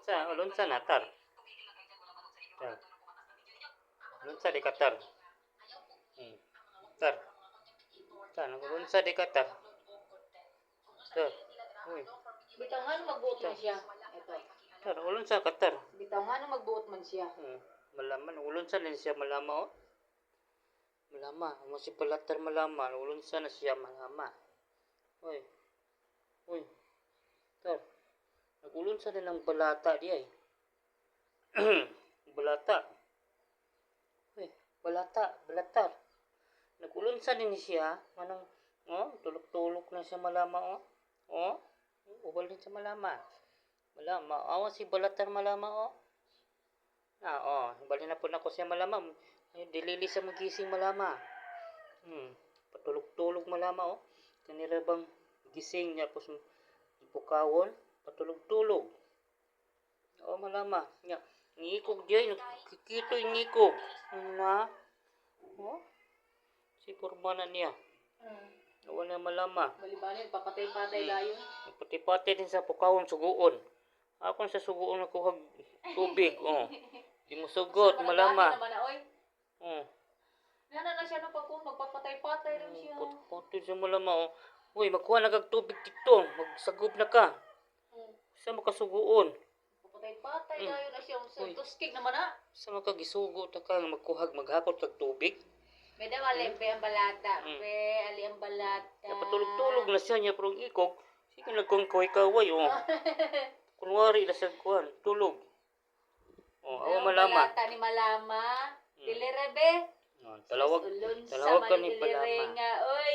Ulunsa na tar. Tar. Ulunsa di katar. Tar. Tar, ulunsa di katar. Tar. Uy. Bitaw nga nung magbuot man siya. Ito. Tar, ulunsa katar. Bitaw nga nung magbuot man siya. Malaman, ulunsa din siya malama, oh. Malama, si palatar malama, ulunsa na siya malama. Uy. Uy. Tar. Nagulunsa din ang balata di ay. Balata. Uy, balatar. Nagulunsa din siya, manang, oh, tulok-tulok na siya malama, oh. Oh, ubal din siya malama. Malama, awa si balatar malama, oh. Bali na po na ko siya malama. Dilili sa magising malama. Patulog-tulog malama, oh. Kanira bang gising niya po sa bukawon, patulog-tulog. Oh, malama. Nya, ngikog diay, nakikito yung ngikog. Na, oh, si Purbana niya. Wala malama. Balibanin, papatay-patay dayon. Pati-pati din sa bukawon, suguon. Ako sa suguon nakuhag tubig, oh. Di mo sugot, malama. Nana na siya nung pagkung magpapatay-patay lang siya. Pati siya malama, oh. Uy, magkuha na kag tubig dito. Magsagop na ka. Sa makasuguon. Papatay-patay dayon na siya. Tuskig naman na. Sa makagisugo na ka, magkuhag, maghakot kag tubig. Meda malimpe ang balata. Ali ang balata. Patulog-tulog na siya niya, pero ikog. Sige nagkong-kaway-kaway, oh. Kunwari na siya kuhan, tulog. Oh, awa malama. Balata ni malama. Dilirebe. Talawag ka ni malama. Nga, oy.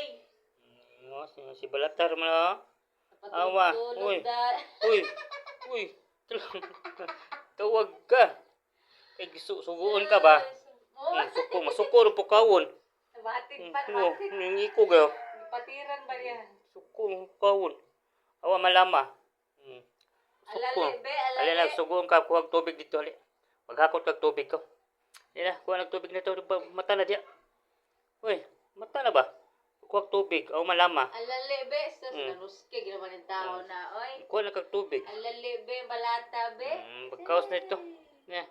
Si balatar mo na. Awa. Uy. Tawag ka. Kay suguon ka ba? Masuko rin po kawon. Batid pa. Ningiko ga. Patiran ba yan? Suko kawon. Awa malama. Alalebe. Alala, suguon ka. Kuhag tubig dito. Maghakot kag tubig ko. Yan na, kuha ng tubig na ito. Mata na diya. Uy, mata na ba? Kuha tubig. Awa malama. Alalebe. Sus, nanuskig naman yung tao na. Oy. Kuha na kag tubig. Alalebe, balata be. Pagkaos na ito. Yan.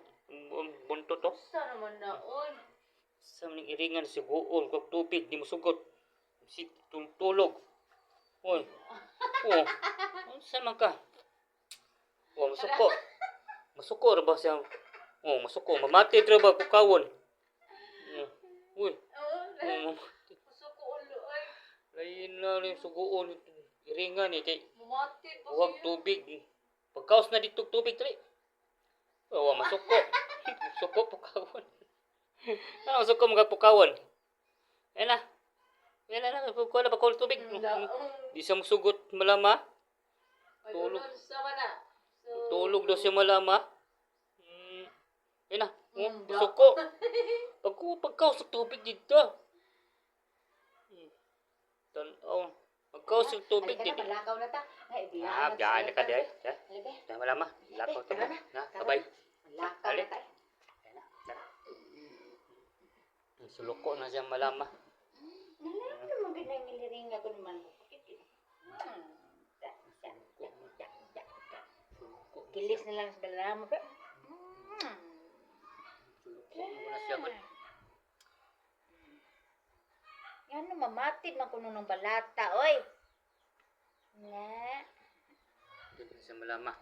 Bunto to. Saan naman na, oy. Sa maning iringan si buon kag tubig di mo sugot. Si tulog. Oy. Oh. Sa man ka? Oh, masuko ra ba siya? Oh, masuko. Mamati ra ba kukawon? Uy. Masuko ulo, oy. Lain na rin suguon. Iringan ni kay Mamati pa huwag siya. tubig. Pagkaos na dito tubig dali. Oh, masuko. Suko pukawon. Ano suko mga pukawon? Yan na. Kuha na ba ko tubig? Di siya masugot malama. Tulog. Tulog daw siya malama. Yan na. Suko. Pagkaos sa tubig dito. Tanaw. Pagkaos sa tubig dito. Malakaw na ta. Diyan na ka diyan. Diyan malama. Lakaw ka ba? Kabay. Malakaw na ta. Suloko na siya malama. Ano naman ginamiling ako naman? Kilis na lang sa balama ba? Suloko na siya ba? Yan na, mamatid man kuno ng balata, oy. Nga. Diyan siya malama.